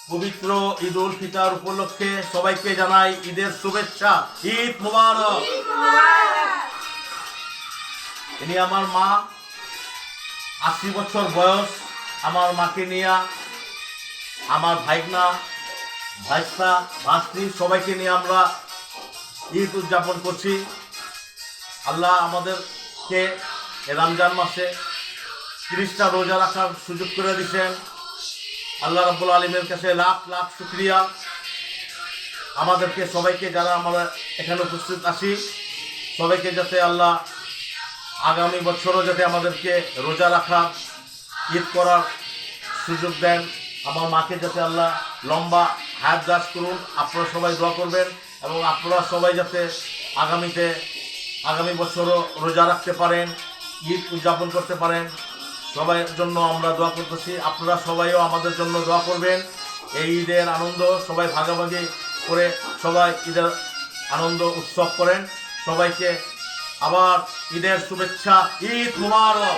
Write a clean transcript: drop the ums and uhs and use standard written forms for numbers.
পবিত্র ঈদ উল ফিতর উপলক্ষে সবাইকে জানাই ঈদের শুভেচ্ছা। ঈদ মুবারক। ইনি আমার মা, ৮০ বছর বয়স। আমার মাকে নিয়ে আমার ভাইগনা, ভাইস্তা, ভাস্তি সবাইকে নিয়ে আমরা ঈদ উদযাপন করছি। আল্লাহ আমাদেরকে রমজান মাসে 30টা রোজা রাখার সুযোগ করে দিয়েছেন। আল্লাহ রাব্বুল আলামিনের কাছে লাখ লাখ শুকরিয়া। আমাদেরকে সবাইকে যারা আমরা এখানে উপস্থিত আছি সবাইকে যাতে আল্লাহ আগামী বছরও যাতে আমাদেরকে রোজা রাখার, ঈদ করার সুযোগ দেন। আমার মাকে যাতে আল্লাহ লম্বা হায়াত দারাজ করুন। আপনারা সবাই দোয়া করবেন এবং আপনারা সবাই যাতে আগামী বছরও রোজা রাখতে পারেন, ঈদ উদযাপন করতে পারেন। সবাইয়ের জন্য আমরা দোয়া করতেছি। আপনারা সবাইও আমাদের জন্য দোয়া করবেন। এই ঈদের আনন্দ সবাই ভাগাভাগি করে সবাই ঈদের আনন্দ উৎসব করেন। সবাইকে আবার ঈদের শুভেচ্ছা। ঈদ মুবারক।